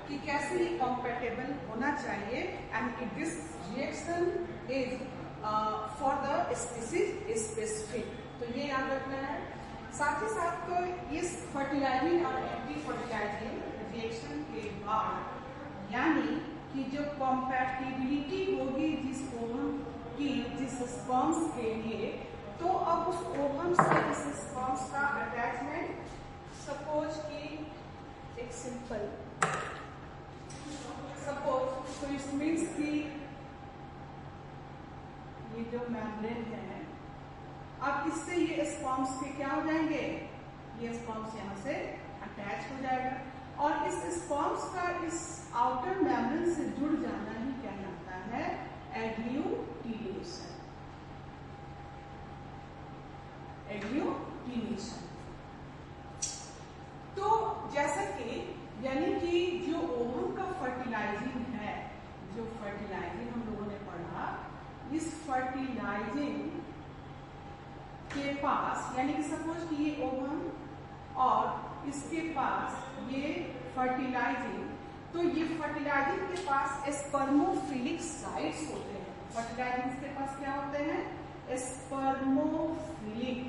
कि कैसे ये कॉम्पेटेबल होना चाहिए and this reaction is for the species specific. तो ये याद रखना है। साथ ही साथ तो इस फर्टिलाइजिंग और एंटी फर्टिलाइजिंग रिएक्शन के बाद यानी कि जो कॉम्पैटिबिलिटी होगी जिस ओवम की जिस स्पर्म्स के लिए, तो अब उस ओवम से इस स्पर्म्स का अटैचमेंट, सपोज कि एक सिंपल सपोज, तो इट मीन्स कि ये जो मेम्ब्रेन है, अब इससे ये स्पर्म्स के क्या हो जाएंगे, ये स्पर्म्स यहाँ से अटैच हो जाएगा और इस स्पर्म्स का इस आउटर मेम्ब्रेन से जुड़ जाना ही क्या कहलाता है, एग्लूटिनेशन। एग्लूटिनेशन। तो जैसा कि यानी कि जो ओवम का फर्टिलाइजिंग है, जो फर्टिलाइजिंग हम लोगों ने पढ़ा, इस फर्टिलाइजिंग के पास यानी कि सपोज कि ये ओवम और इसके पास ये फर्टिलाइजिंग, तो ये फर्टिलाइजिंग के पास स्पर्मोफिलिक साइट्स होते हैं। फर्टिलाइजिंग के पास क्या होते हैं, स्पर्मोफिलिक।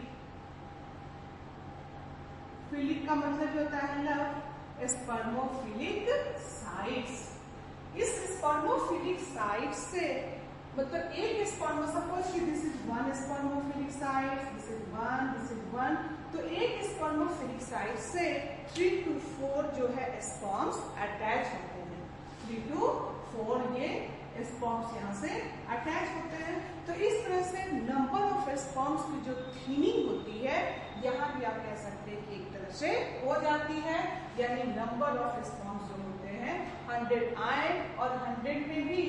फिलिक का मतलब होता है लव, स्पर्मोफिलिक साइट्स। इस स्पर्मोफिलिक साइट से मतलब एक स्पर्म, सपोज कि this is one spermophilic site, this is one, तो एक स्पर्मोफिलिक साइट से 3 to 4 जो है स्पर्म्स अटैच होते हैं। 3 to 4 ये स्पर्म्स यहाँ से अटैच होते हैं। तो इस तरह से नंबर ऑफ स्पर्म्स की जो थिनिंग होती है, यहाँ भी आप कह सकते हैं कि एक तरह से हो जाती है, यानी नंबर ऑफ स्पर्म्स जो होते हैं 100 आए और 100 में भी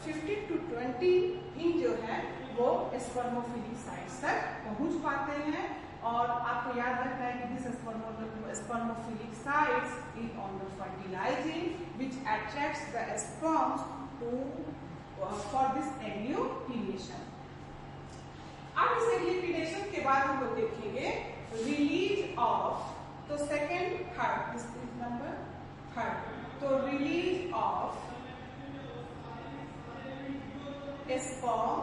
15 to 20 ही जो है वो स्पर्मोफिलिक साइट्स तक पहुंच पाते हैं। और आपको याद रखना है कि this spermophilic sites is on the fertilizing which attracts the sperms to for this agglutination. अब इस एग्लूटिनेशन के बाद हम लोग देखेंगे रिलीज ऑफ, तो second third, this is number third, तो रिलीज ऑफ sperm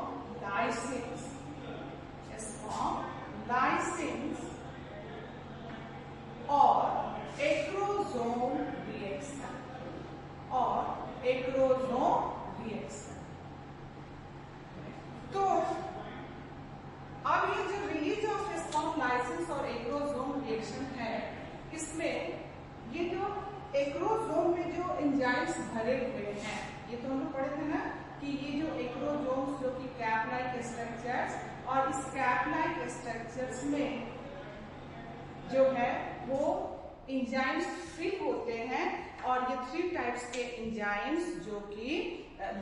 lysins, और एक्रोसोम रिएक्शन, तो अब ये जो रिलीज ऑफ स्पर्म लाइसेंस और एक्रोसोम रिएक्शन है, इसमें ये जो एक्रोसोम में जो एंजाइम्स भरे हुए हैं, ये तो हम लोग पढ़े थे ना कि ये जो एक्रोसोम्स जो कि कैप लाइक स्ट्रक्चर्स, और इस कैप लाइक स्ट्रक्चर्स में जो है वो एंजाइम्स फिल होते हैं, और ये 3 टाइप्स के एंजाइम्स जो कि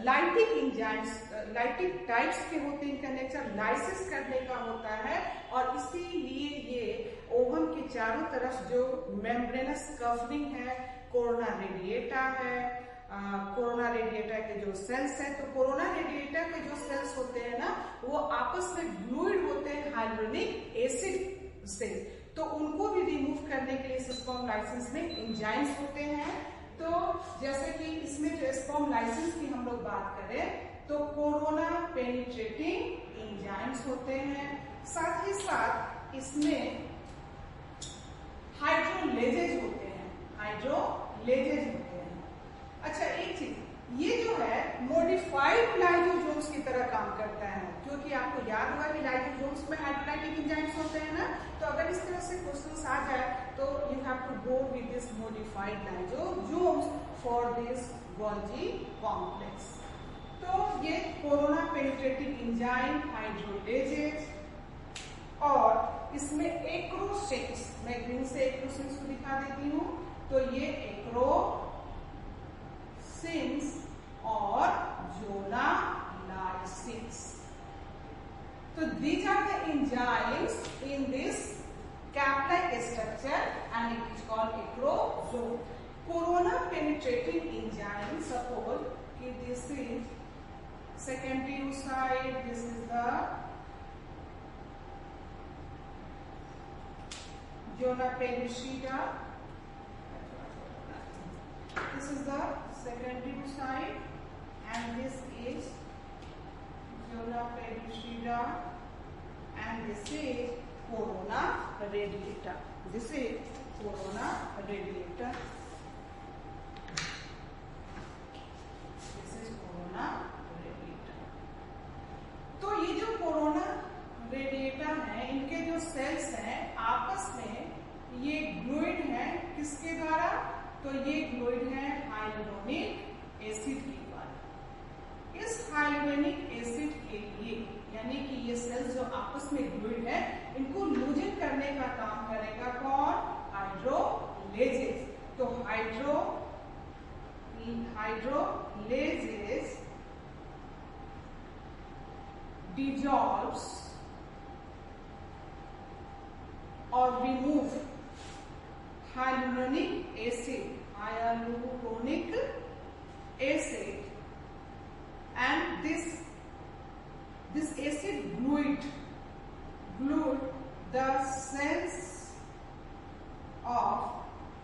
लाइटिक एंजाइम्स, लाइटिक टाइप्स के होते हैं, इनका नेचर लाइसिस करने का होता है, और इसीलिए ये ओवम के चारों तरफ जो मेम्ब्रेनस कवरिंग है, कोरोना रेडिएटा है, कोरोना रेडिएटा के जो सेल्स हैं, तो कोरोना रेडिएटा के जो सेल्स होते हैं ना, वो आपस में ग्लूइड होते हैं हाइड्रोनिक एसिड से, तो उनको भी रिमूव करने के लिए स्पर्म लाइसेंस में एंजाइम्स होते हैं। तो जैसे कि इसमें जो स्पर्म लाइसेंस की हम लोग बात करें तो कोरोना पेनिट्रेटिंग एंजाइम्स होते हैं, साथ ही साथ इसमें हाइड्रोलेजेज होते हैं, अच्छा एक चीज, ये जो है मॉडिफाइड लाइसोसोम्स की तरह काम करता है, क्योंकि आपको याद होगा कि लाइसोसोम्स में हाइड्रोलाइटिक एंजाइम्स होते हैं ना, तो अगर इस तरह से क्वेश्चंस आ जाए तो you have to go with this modified lysosomes for this Golgi complex. तो ये कोरोना पेनिट्रेटिंग एंजाइम, हाइड्रोलेजेज, और इसमें एक्रोसिन्स, मैं ग्रीन से एक्रोसिन्स को दिखा देती हूँ, तो ये एक्रोसिन्स और जोनालाइसिन्स। So these are the enzymes in this cap-like structure and it is called acrosome. Corona penetrating enzyme, suppose कि this is secondary side, this is the zona pellucida, this is the secondary oocyte and this is zona pellucida and this is corona radiata. This is corona radiata. This is corona radiata. तो ये जो corona radiata है, इनके जो sales हैं आपस में ये ग्लूइड है। किसके द्वारा? तो ये ग्लूइड है हाइलुरोनिक एसिड के द्वारा। इस हाइलुरोनिक एसिड के लिए यानी कि ये सेल्स जो आपस में ग्लूइड है, इनको लूजन करने का काम करेगा कौन? हाइड्रोलेजेस। तो hydrolases dissolves or remove hyaluronic acid and this acid glued the cells of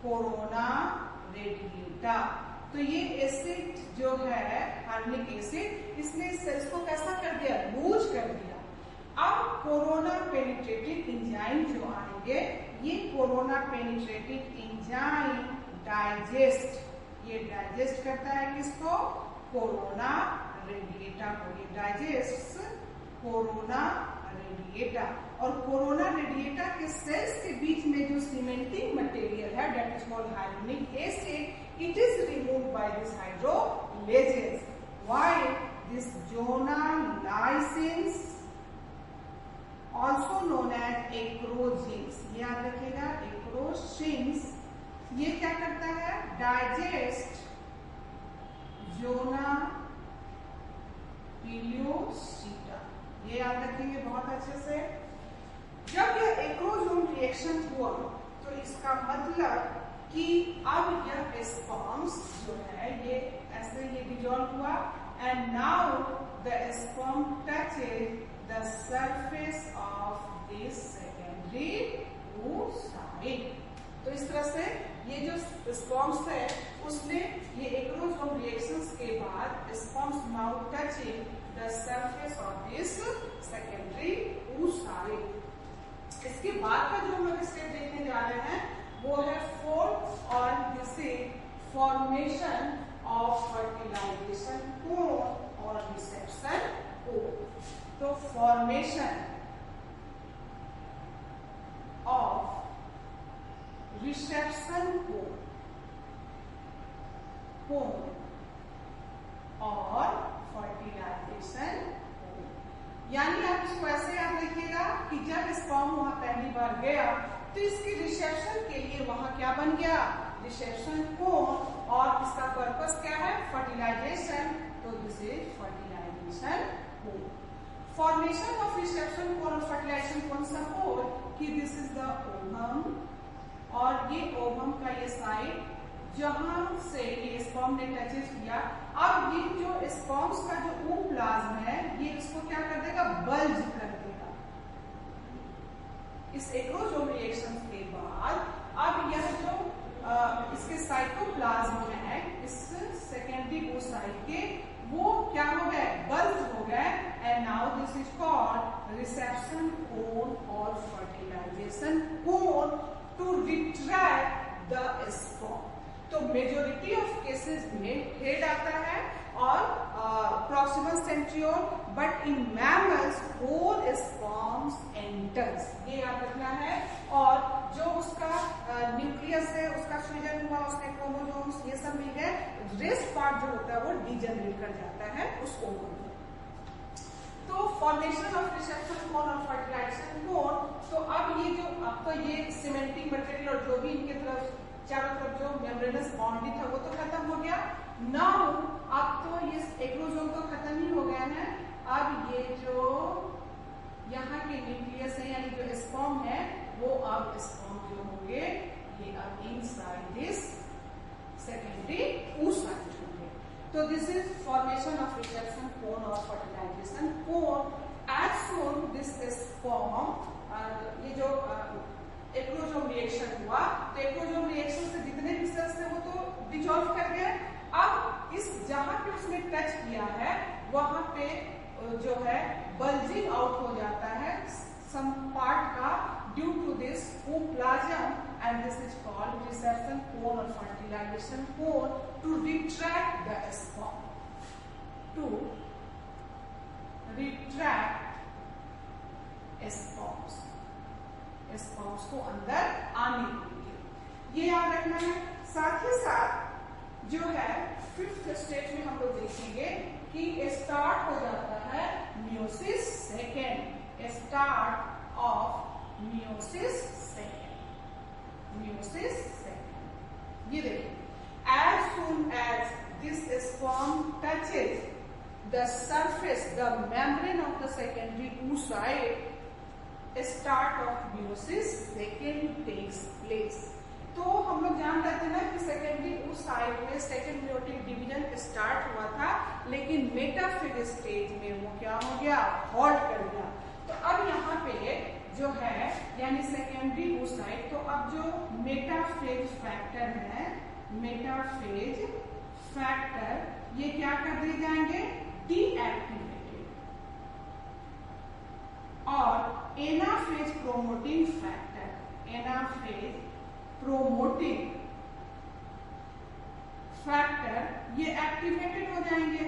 corona radiata. तो ये एसिड जो है हाइलुरोनिक एसिड, इसने सेल्स को कैसा कर दिया? लूज कर दिया। अब कोरोना पेनिट्रेटिंग एंजाइम जो आएंगे, ये कोरोना पेनिट्रेटिंग एंजाइम ये डाइजेस्ट करता है किसको? कोरोना रेडिएटा को। ये डाइजेस्ट कोरोना रेडिएटा। और कोरोना रेडिएटा के सेल्स के बीच में जो सीमेंटिंग मटेरियल है, that is called hyaluronic acid, it is removed by this hydrolases. While this zona lysins, also known as acrosins, याद रखिएगा acrosins, ये क्या करता है? Digest zona pellucida। ये याद रखेंगे बहुत अच्छे से। जब यह एक्रोसोम रिएक्शन हुआ तो इसका मतलब कि अब यह स्पर्म्स जो है ये ऐसे ये डिजॉल्व हुआ and now the sperm touches the surface of this secondary oocyte। तो इस तरह से ये जो स्पर्म्स है उसने ये एक्रोसोम रिएक्शंस के बाद sperms now touching the surface of this secondary oocyte। इसके बाद का जो हम लोग स्टेप देखने जा रहे हैं वो है फोर्थ और this is formation of fertilization cone और रिसेप्शन कोन। तो फॉर्मेशन ऑफ रिसेप्शन कोन और फर्टिलाइजेशन कोन, यानी आप इसको ऐसे याद रखिएगा कि जब स्पर्म वहां पहली बार गया तो इसके रिसेप्शन के लिए वहां क्या बन गया? Reception cone. और इसका पर्पस क्या है? फर्टिलाइजेशन। तो this is fertilization cone. Formation of reception cone और फर्टिलाइजेशन कोन, सपोज कि दिस इज द ओवम और ये ओवम का ये साइड जहां से ये स्पर्म ने टचेज किया। अब ये जो स्पर्म्स का जो ओप्लाज्म है ये इसको क्या कर देगा? बल्ज कर देगा। इस एक्रोसोम रिएक्शन के बाद अब यह जो इसके साइटोप्लाज्म है इस सेकेंडरी oocyte के, वो क्या हो गए? बल्ज हो गए and now this is called reception cone और fertilization cone to retract the sperm. तो मेजोरिटी ऑफ केसेस में हेड आता है और proximal centriole, but in mammals whole sperms enters, ये याद रखना है। और जो उसका न्यूक्लियस है उसका सृजन हुआ, उसके क्रोमोसोम्स ये सब मिल गए, रेस्ट पार्ट जो होता है वो डिजेनरेट कर जाता है उस ओवम में। तो फॉर्मेशन ऑफ रिसेप्शन कोन और फर्टिलाइजेशन कोन, तो अब तो ये सीमेंटिंग मटेरियल और जो भी इनके तरफ चारों तरफ जो मेम्ब्रेनस बाउंड्री था वो तो खत्म हो गया। नाउ अब तो ये एक्रोसोम तो खत्म ही हो गया है। अब ये जो यहाँ के न्यूक्लियस है यानी जो स्पर्म है वो अब स्पर्म जो होंगे ये अब इनसाइड दिस सेकेंडरी oocyte होंगे। तो this is formation of reception cone और fertilization cone. As soon this sperm, ये जो एक्रोजोम रिएक्शन हुआ, तो एक्रोजोम रिएक्शन से जितने भी सेल्स थे वो तो डिसॉल्व कर गए। अब इस जहां पे उसने टच किया है वहां पे जो है बल्जिंग आउट हो जाता है सम पार्ट का due to this ooplasm, and this is called reception cone और fertilization cone to retract the sperm, to retract sperms को अंदर आने के लिए, ये याद रखना है। साथ ही साथ जो है फिफ्थ स्टेज में हम लोग देखेंगे कि स्टार्ट हो जाता है meiosis second, start of meiosis second, ये देखिए, as soon as this sperm touches the surface, the membrane of the secondary oocyte, start of meiosis second takes place। तो हम लोग जान रहे थे ना कि सेकेंडरी oocyte में सेकेंड मेयोटिक डिवीजन स्टार्ट हुआ था, लेकिन मेटाफेज स्टेज में वो क्या हो गया, हॉल्ट कर गया। तो अब यहाँ पे जो है यानी सेकेंडरी oocyte, तो अब जो मेटाफेज फैक्टर है, मेटाफेज फैक्टर ये क्या कर दिए जाएंगे, डीएक्टिवेटेड, और anaphase promoting factor, anaphase promoting factor ये एक्टिवेटेड हो जाएंगे,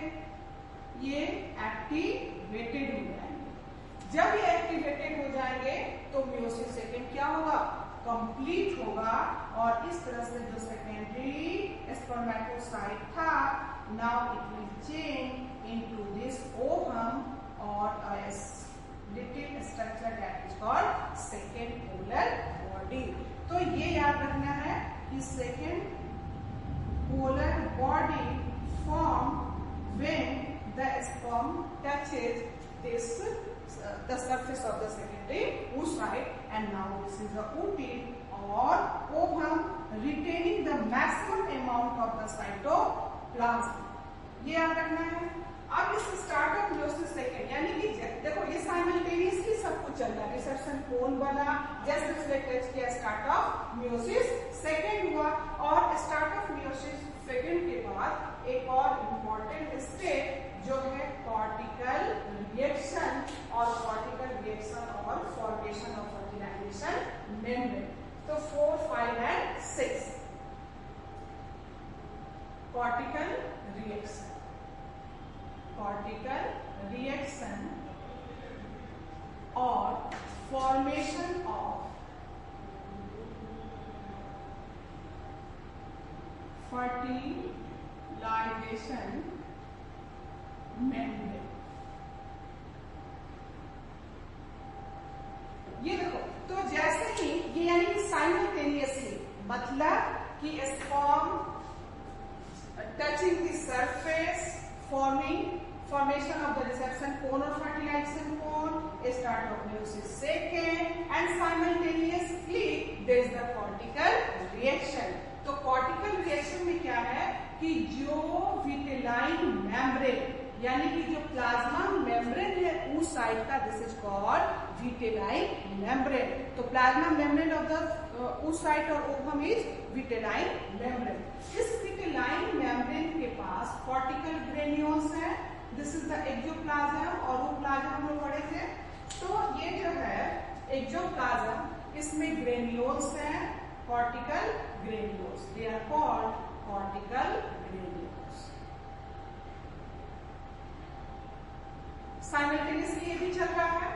ये एक्टिवेटेड हो जाएंगे। जब ये एक्टिवेटेड हो जाएंगे तो मियोसिस सेकेंड क्या होगा, कंप्लीट होगा, और इस तरह से जो सेकेंडरी स्पर्मेटोसाइट था now it will change into this ovum or a little structure that is called second polar body। तो ये याद रखना है कि second polar body form when the sperm touches this the surface of the secondary oocyte, and now this is the oocyte or ovum retaining the maximum amount of the cytoplasm। ये याद रखना है। अब इस स्टार्ट ऑफ मियोसिस सेकेंड यानी कि देखो ये साइमल्टेनियसली सब कुछ चल रहा है, रिसेप्शन कोन बना, जस्ट उसने टच किया, स्टार्ट ऑफ मियोसिस सेकेंड हुआ, और स्टार्ट ऑफ मियोसिस सेकेंड के बाद एक और इम्पोर्टेंट स्टेप जो है कॉर्टिकल रिएक्शन, और कॉर्टिकल रिएक्शन और फॉर्मेशन ऑफ फर्टिलाइजेशन मेम्ब्रेन। तो 4, 5 and 6 cortical reaction, cortical reaction और फॉर्मेशन ऑफ फर्टिलाइजेशन मेम्ब्रेन। ये देखो, तो जैसे ही ये यानी कि साइमल्टेनियसली, मतलब कि sperm touching the surface formation of the reception cone or fertilization cone, start of meiosis second, and simultaneously there is the cortical reaction। तो cortical reaction में क्या है कि जो विटेलाइन मेम्ब्रेन यानी कि जो प्लाज्मा मेम्ब्रेन है oocyte का, this is called vitelline membrane. तो plasma membrane of the oocyte और ओवम इज विटेलाइन मेम्ब्रेन। इस विटेलाइन मेम्ब्रेन के पास कॉर्टिकल ग्रेन्यूल्स है, दिस इज द एक्सोप्लाज्म, और ओप्लाज्म हम लोग पढ़े थे। तो ये जो है एक्सोप्लाज्म, इसमें ग्रेन्यूल्स हैं, cortical granules, they are called cortical granules. Simultaneously ये भी चल रहा है।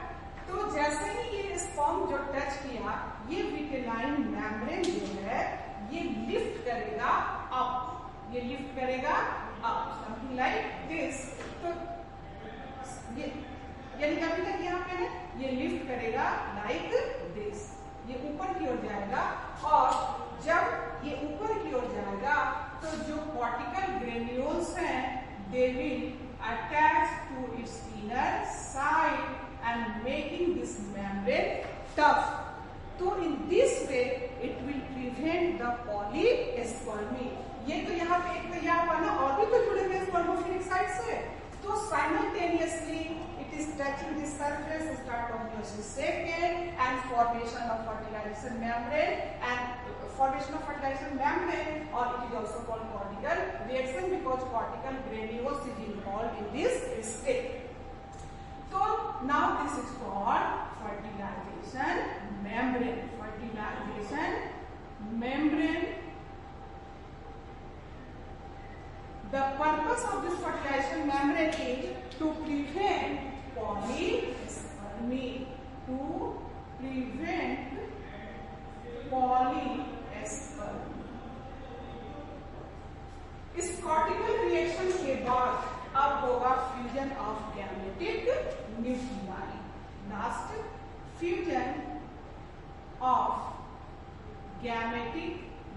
तो जैसे ही ये स्पर्म जो टच किया, ये विटेलाइन मेम्ब्रेन जो है ये लिफ्ट करेगा अप, ये लिफ्ट करेगा अप, समथिंग लाइक दिस। तो ये यानी अभी तक यहाँ पे है, ये लिफ्ट करेगा लाइक दिस, ये ऊपर की ओर जाएगा, और जब ये ऊपर की ओर जाएगा तो जो कॉर्टिकल ग्रेन्यूल्स हैं they will attach to its inner side and making this membrane tough। तो in this way it will prevent the polyspermy। ये तो यहाँ पे एक तो यहाँ बना, और भी तो जुड़े हुए स्पर्मोफिलिक साइट से। तो simultaneously it is touching the surface, start of meiosis second, and formation of fertilization membrane, and formation of fertilization membrane, or it is also called cortical reaction because cortical granules is involved in this step. So now this is called fertilization membrane. Fertilization membrane. The purpose of this fertilization membrane is to prevent polyspermy. To prevent polyspermy. इस cortical reaction के बाद अब होगा fusion of gametic nuclei. Last, fusion of gametic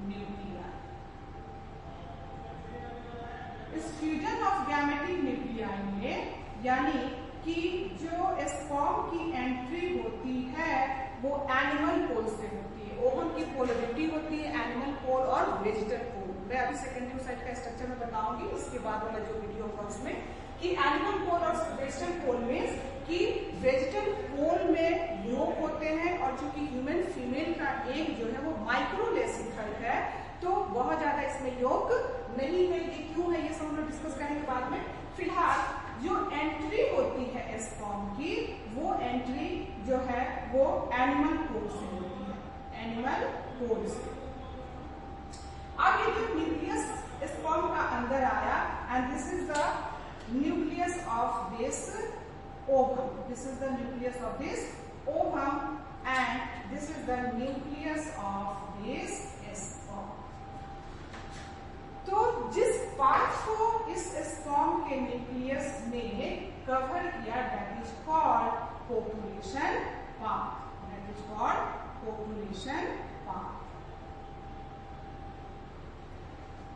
nuclei. इस fusion of gametic nuclei में यानी कि जो स्पर्म की एंट्री होती है वो एनिमल पोल से होती है. ओवम की पोलरिटी होती है एनिमल पोल और वेजिटल पोल. मैं अभी सेकेंडरी साइड का स्ट्रक्चर में बताऊंगी उसके बाद वाला जो वीडियो होगा उसमें कि एनिमल पोल और वेजिटल पोल में कि वेजिटल पोल में योग होते हैं और चूंकि ह्यूमन फीमेल का एग जो है वो माइक्रोलेसिकल है तो बहुत ज्यादा इसमें योग नहीं है. ये क्यों है ये सब हम लोग डिस्कस करेंगे बाद में. फिलहाल जो एंट्री होती है स्पर्म की वो एंट्री जो है वो एनिमल पोल से होती है. एनिमल पोल से. अब ये जो न्यूक्लियस स्पर्म का अंदर आया and this is the nucleus of this ovum. This is the nucleus of this ovum and this is the nucleus of this sperm. तो जिस पार्ट को इस स्पर्म के न्यूक्लियस ने कवर किया that is called copulation path. That is called copulation path.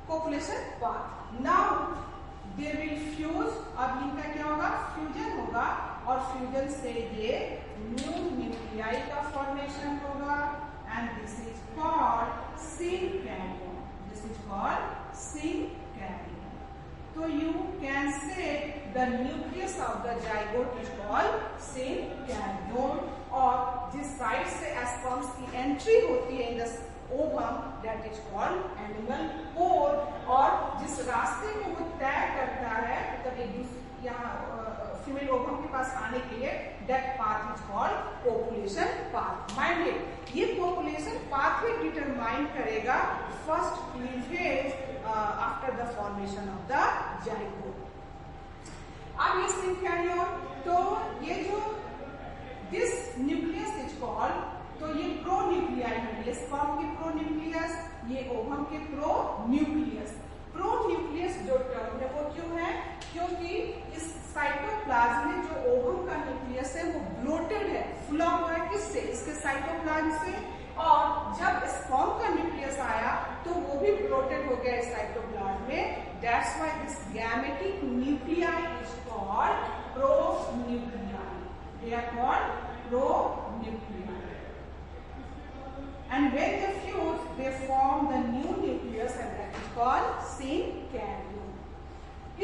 Copulation path. Now they will fuse. अब इनका क्या होगा फ्यूजन होगा और फ्यूजन से ये न्यू न्यूक्लियाई का फॉर्मेशन होगा and this is called synkaryon. This is called synkaryon. तो you can say the nucleus of the zygote is called synkaryon. और जिस साइड से स्पर्म्स की एंट्री होती है in the ovum that is called animal pole. और जिस रास्ते को वो तय करता है मतलब एक यहाँ फीमेल ओवम के पास आने के लिए that path is called copulation path. Mind it. ये कोपुलेशन पाथ में डिटरमाइन करेगा first cleavage after the formation of the zygote. अब ये सिनकैरियन तो ये जो दिस न्यूक्लियस इज कॉल्ड तो ये प्रो न्यूक्लियाई है. ये स्पर्म के प्रो न्यूक्लियस ये ओवम के प्रो न्यूक्लियस. प्रो न्यूक्लियस जो टर्म है वो क्यों है क्योंकि इस साइटोप्लाज्म में जो ओवम का न्यूक्लियस है वो ब्लोटेड है फुला हुआ है. किससे इसके साइटोप्लाज्म से. और जब स्पर्म का न्यूक्लियस आया तो वो भी ब्लोटेड हो गया इस साइटोप्लाज्म में. That's why this gametic nuclei is called pronuclei. They are called pronuclei. And when they fuse, they form the new nucleus and that is called syncarium.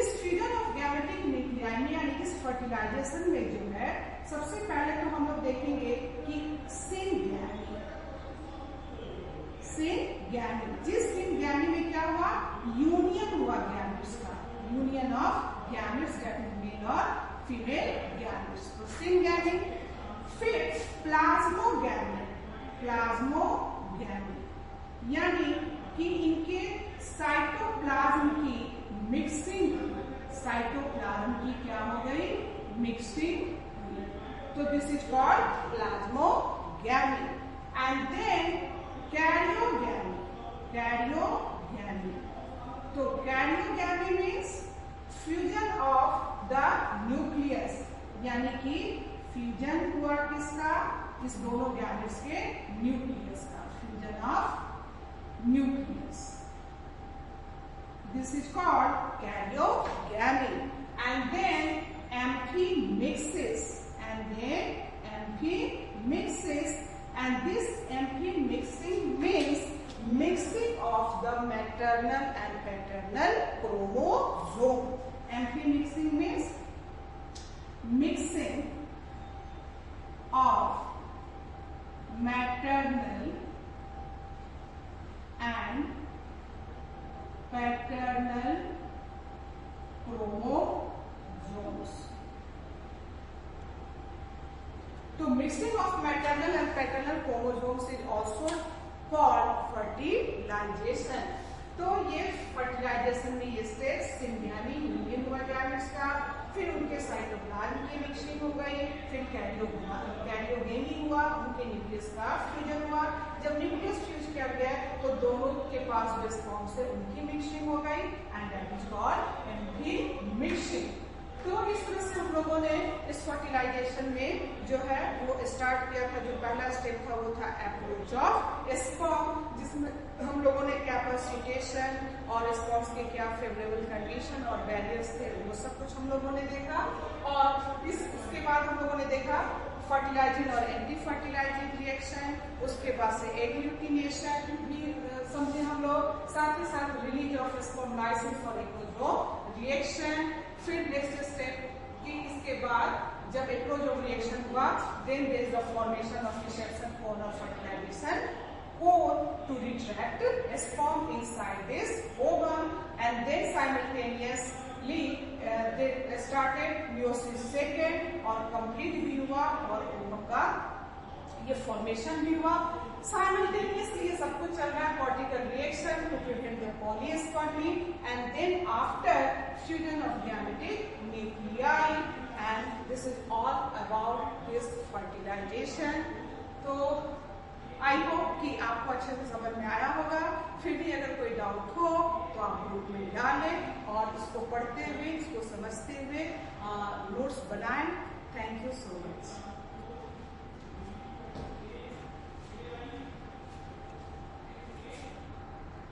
इस fusion of gametic nuclei में यानी इस fertilisation में जो है सबसे पहले तो हम लोग देखेंगे कि सिनगैमी. जिस सिनगैमी में क्या हुआ यूनियन हुआ गैमेट्स का. Union of gametes that is male और फीमेल गैमेट्स. तो सिनगैमी. फिर प्लाज्मोगैमी. प्लाज्मोगैमी यानी कि इनके साइटोप्लाज्म की मिक्सिंग. साइटोप्लाज्म की क्या हो गई मिक्सिंग. तो this is called plasmogamy. And then karyogamy. Karyogamy. तो karyogamy means fusion of the nucleus यानी कि फ्यूजन हुआ किसका इस दोनों गैमेट्स के न्यूक्लियस का. Fusion of nucleus. This is called karyogamy. And then amphimixis. And then amphimixis. And this amphimixing means mixing of the maternal and paternal chromosome. Amphimixing means mixing mixing of maternal and paternal chromosomes is also called fertilisation. तो ये fertilisation में ये stage सिम्बियानी union हुआ gametes का, फिर उनके cytoplasm की मिक्सिंग हो गई, फिर कैरियोगेमी हुआ, उनके न्यूक्लियस का फ्यूजन हुआ। जब न्यूक्लियस फ्यूज किया गया तो दोनों के पास जो स्पर्म से उनकी मिक्सिंग हो गई and that is called Embry mixing. तो इस तरह से हम लोगों ने इस फर्टिलाइजेशन में जो है वो स्टार्ट किया था। जो पहला स्टेप था वो था अप्रोच ऑफ स्पर्म, जिसमें हम लोगों ने कैपेसिटेशन और स्पर्म्स के क्या फेवरेबल कंडीशन और बैरियर्स थे वो सब कुछ हम लोगों ने देखा। और इसके बाद हम लोगों ने देखा फर्टिलाइजिंग और एंटी फर्टिलाइजिंग रिएक्शन, उसके बाद से एग्लूटिनेशन भी समझे हम लोग, साथ ही साथ release of sperm lysins for acrosome reaction. फिर नेक्स्ट स्टेप कि इसके बाद जब एक्लोजोम रिएक्शन हुआ then there is the formation of reception cone और fertilization cone to retract sperm inside this ovum, and then simultaneously they started meiosis second और complete भी हुआ और ovum का ये फॉर्मेशन भी हुआ। साइमल्टेनियसली ये सब कुछ चल रहा है, cortical reaction to prevent the polyspermy and then after fusion of gametic nuclei, and this is all about this fertilization. तो आई होप कि आपको अच्छे से समझ में आया होगा। फिर भी अगर कोई डाउट हो तो आप ग्रुप में डालें और इसको पढ़ते हुए, इसको समझते हुए नोट्स बनाएं। Thank you so much.